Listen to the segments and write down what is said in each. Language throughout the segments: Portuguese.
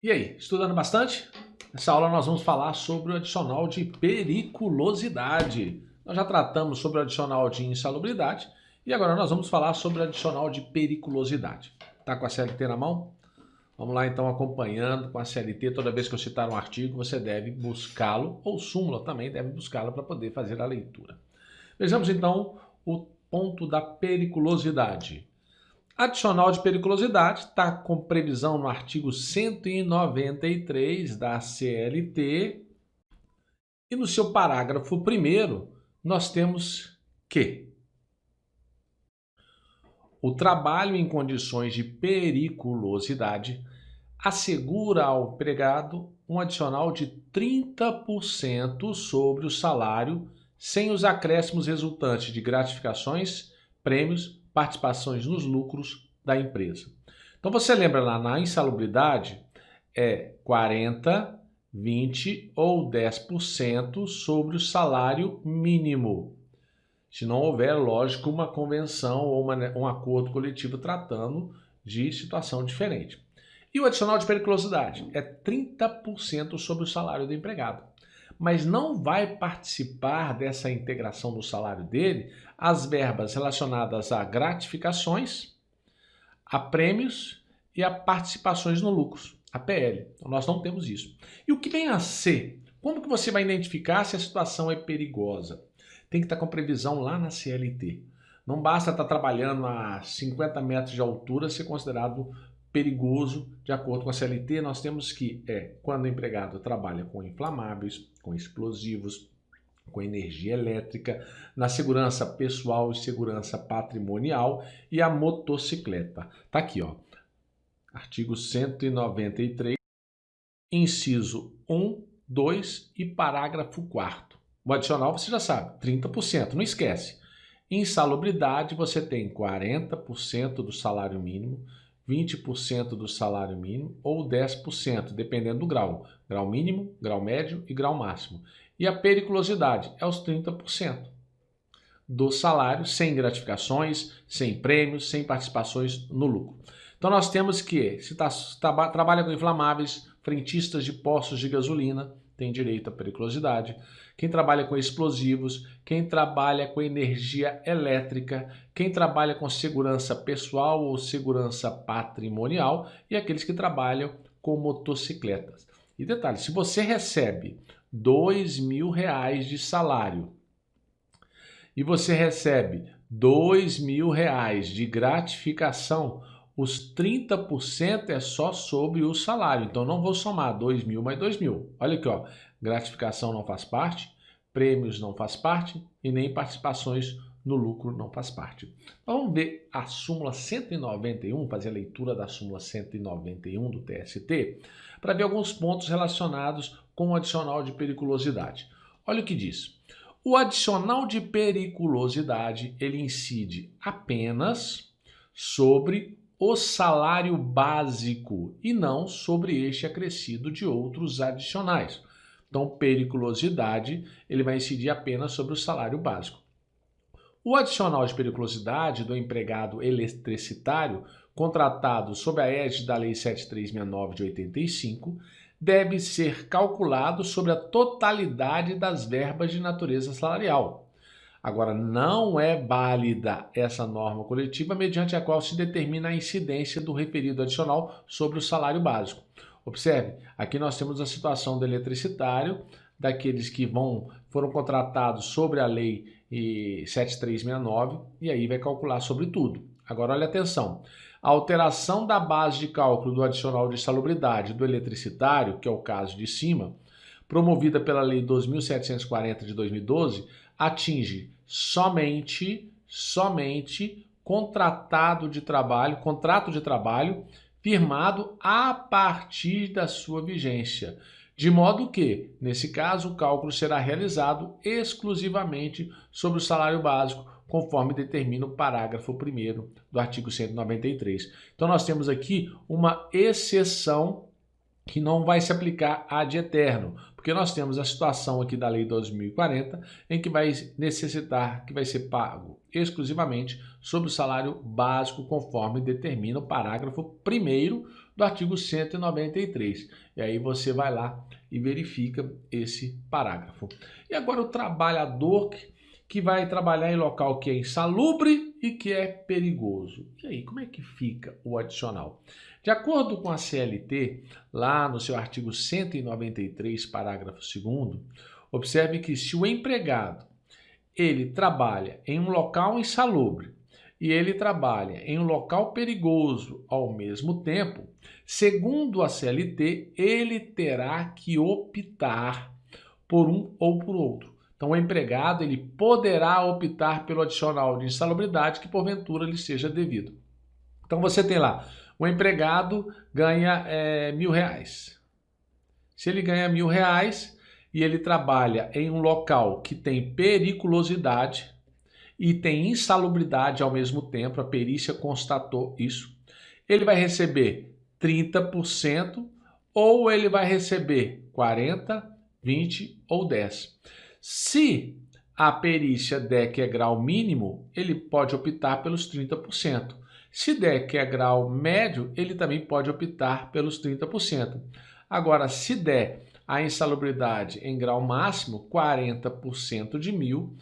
E aí, estudando bastante? Nessa aula nós vamos falar sobre o adicional de periculosidade. Nós já tratamos sobre o adicional de insalubridade e agora nós vamos falar sobre o adicional de periculosidade. Tá com a CLT na mão? Vamos lá então acompanhando com a CLT. Toda vez que eu citar um artigo, você deve buscá-lo, ou súmula também deve buscá-lo para poder fazer a leitura. Vejamos então o ponto da periculosidade. Adicional de periculosidade está com previsão no artigo 193 da CLT e no seu parágrafo 1º nós temos que o trabalho em condições de periculosidade assegura ao empregado um adicional de 30% sobre o salário sem os acréscimos resultantes de gratificações, prêmios, participações nos lucros da empresa. Então você lembra lá na insalubridade, é 40, 20 ou 10% sobre o salário mínimo. Se não houver, lógico, uma convenção ou um acordo coletivo tratando de situação diferente. E o adicional de periculosidade é 30% sobre o salário do empregado. Mas não vai participar dessa integração do salário dele as verbas relacionadas a gratificações, a prêmios e a participações no lucros, a PL. Então, nós não temos isso. E o que vem a ser? Como que você vai identificar se a situação é perigosa? Tem que estar com previsão lá na CLT. Não basta estar trabalhando a 50 metros de altura ser considerado perigoso. De acordo com a CLT, nós temos que, quando o empregado trabalha com inflamáveis, com explosivos, com energia elétrica, na segurança pessoal e segurança patrimonial e a motocicleta. Tá aqui, ó. Artigo 193, inciso 1, 2 e parágrafo 4º. O adicional você já sabe, 30%, não esquece. Insalubridade você tem 40% do salário mínimo, 20% do salário mínimo ou 10%, dependendo do grau. Grau mínimo, grau médio e grau máximo. E a periculosidade é os 30% do salário, sem gratificações, sem prêmios, sem participações no lucro. Então nós temos que, se trabalha com inflamáveis, frentistas de postos de gasolina, tem direito à periculosidade. Quem trabalha com explosivos, quem trabalha com energia elétrica, quem trabalha com segurança pessoal ou segurança patrimonial e aqueles que trabalham com motocicletas. E detalhe, se você recebe R$2.000 de salário e você recebe R$2.000 de gratificação, os 30% é só sobre o salário. Então, não vou somar 2.000 mais 2.000. Olha aqui, ó. Gratificação não faz parte, prêmios não faz parte e nem participações no lucro não faz parte. Então, vamos ver a súmula 191, fazer a leitura da súmula 191 do TST, para ver alguns pontos relacionados com o adicional de periculosidade. Olha o que diz. O adicional de periculosidade, ele incide apenas sobre o salário básico e não sobre este acrescido de outros adicionais. Então, periculosidade, ele vai incidir apenas sobre o salário básico. O adicional de periculosidade do empregado eletricitário contratado sob a égide da Lei 7369 de 85 deve ser calculado sobre a totalidade das verbas de natureza salarial. Agora, não é válida essa norma coletiva mediante a qual se determina a incidência do referido adicional sobre o salário básico. Observe, aqui nós temos a situação do eletricitário, daqueles que foram contratados sobre a Lei 7369, e aí vai calcular sobre tudo. Agora, olha atenção. A alteração da base de cálculo do adicional de insalubridade do eletricitário, que é o caso de cima, promovida pela Lei 2.740 de 2012, atinge somente contrato de trabalho firmado a partir da sua vigência. De modo que, nesse caso, o cálculo será realizado exclusivamente sobre o salário básico, conforme determina o parágrafo 1º do artigo 193. Então, nós temos aqui uma exceção que não vai se aplicar ad eterno, porque nós temos a situação aqui da Lei 2040, em que vai necessitar que vai ser pago exclusivamente sobre o salário básico, conforme determina o parágrafo 1º do artigo 193. E aí você vai lá e verifica esse parágrafo. E agora o trabalhador que vai trabalhar em local que é insalubre e que é perigoso. E aí, como é que fica o adicional? De acordo com a CLT, lá no seu artigo 193, parágrafo 2º, observe que se o empregado ele trabalha em um local insalubre e ele trabalha em um local perigoso ao mesmo tempo, segundo a CLT, ele terá que optar por um ou por outro. Então, o empregado ele poderá optar pelo adicional de insalubridade que porventura lhe seja devido. Então, você tem lá, o empregado ganha R$1.000. Se ele ganha R$1.000 e ele trabalha em um local que tem periculosidade e tem insalubridade ao mesmo tempo, a perícia constatou isso, ele vai receber 30% ou ele vai receber 40%, 20% ou 10%. Se a perícia der que é grau mínimo, ele pode optar pelos 30%. Se der que é grau médio, ele também pode optar pelos 30%. Agora, se der a insalubridade em grau máximo, 40% de 1.000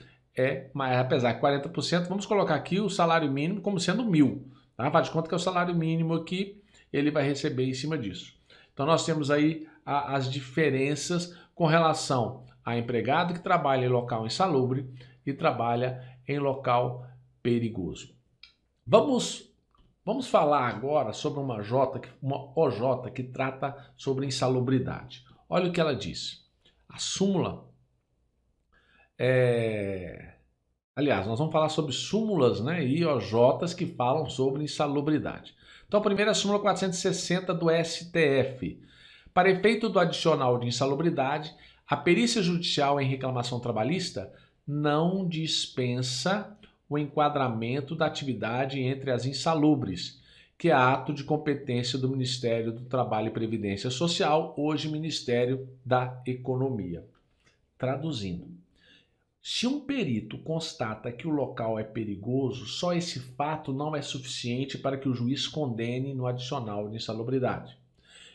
mas apesar de 40%, vamos colocar aqui o salário mínimo como sendo 1.000. Tá? Faz de conta que é o salário mínimo aqui, ele vai receber em cima disso. Então, nós temos aí as diferenças com relação a empregado que trabalha em local insalubre e trabalha em local perigoso. Vamos falar agora sobre uma OJ que trata sobre insalubridade. Olha o que ela diz. A súmula Aliás, nós vamos falar sobre súmulas, né, e OJs que falam sobre insalubridade. Então, a primeira é a súmula 460 do STF. Para efeito do adicional de insalubridade, a perícia judicial em reclamação trabalhista não dispensa o enquadramento da atividade entre as insalubres, que é ato de competência do Ministério do Trabalho e Previdência Social, hoje Ministério da Economia. Traduzindo, se um perito constata que o local é perigoso, só esse fato não é suficiente para que o juiz condene no adicional de insalubridade,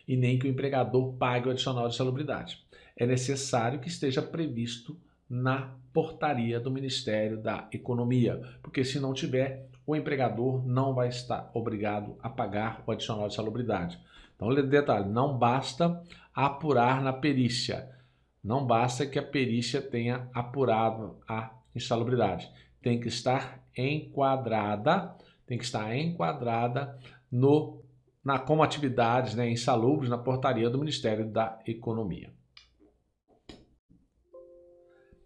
e nem que o empregador pague o adicional de insalubridade. É necessário que esteja previsto na portaria do Ministério da Economia, porque se não tiver, o empregador não vai estar obrigado a pagar o adicional de insalubridade. Então, detalhe, não basta apurar na perícia, não basta que a perícia tenha apurado a insalubridade, tem que estar enquadrada como atividades, né, insalubres na portaria do Ministério da Economia.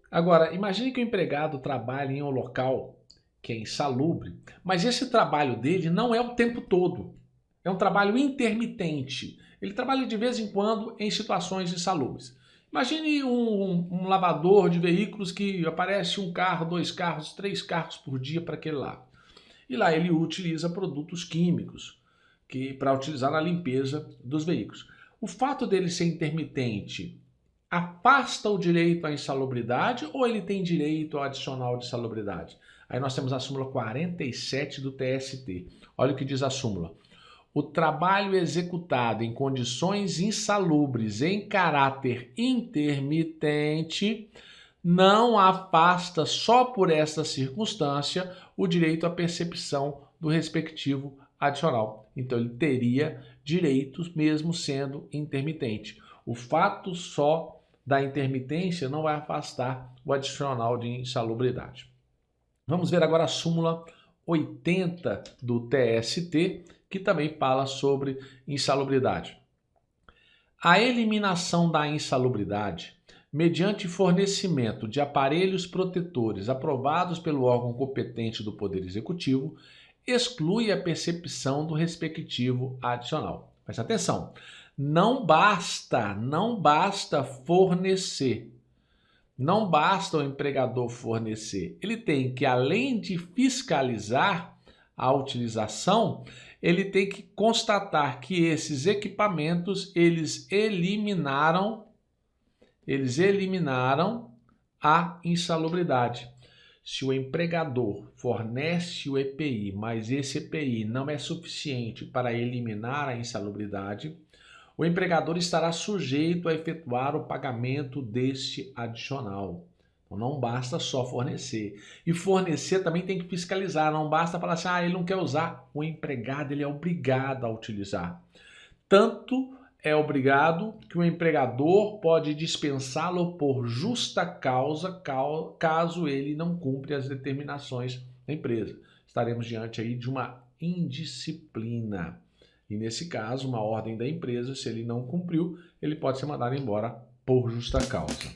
Agora, imagine que o empregado trabalhe em um local que é insalubre, mas esse trabalho dele não é o tempo todo. É um trabalho intermitente. Ele trabalha de vez em quando em situações insalubres. Imagine um lavador de veículos que aparece um carro, 2 carros, 3 carros por dia para aquele lado. E lá ele utiliza produtos químicos para utilizar na limpeza dos veículos. O fato dele ser intermitente afasta o direito à insalubridade ou ele tem direito ao adicional de insalubridade? Aí nós temos a súmula 47 do TST. Olha o que diz a súmula. O trabalho executado em condições insalubres em caráter intermitente não afasta só por essa circunstância o direito à percepção do respectivo adicional. Então ele teria direitos mesmo sendo intermitente. O fato só da intermitência não vai afastar o adicional de insalubridade. Vamos ver agora a súmula 80 do TST, que também fala sobre insalubridade. A eliminação da insalubridade, mediante fornecimento de aparelhos protetores aprovados pelo órgão competente do Poder Executivo, exclui a percepção do respectivo adicional. Presta atenção. Não basta fornecer. Não basta o empregador fornecer. Ele tem que, além de fiscalizar a utilização, ele tem que constatar que esses equipamentos eles eliminaram a insalubridade. Se o empregador fornece o EPI, mas esse EPI não é suficiente para eliminar a insalubridade, o empregador estará sujeito a efetuar o pagamento deste adicional. Então, não basta só fornecer. E fornecer também tem que fiscalizar, não basta falar assim, ele não quer usar. O empregado ele é obrigado a utilizar. Tanto é obrigado que o empregador pode dispensá-lo por justa causa, caso ele não cumpra as determinações da empresa. Estaremos diante aí de uma indisciplina. E nesse caso, uma ordem da empresa, se ele não cumpriu, ele pode ser mandado embora por justa causa.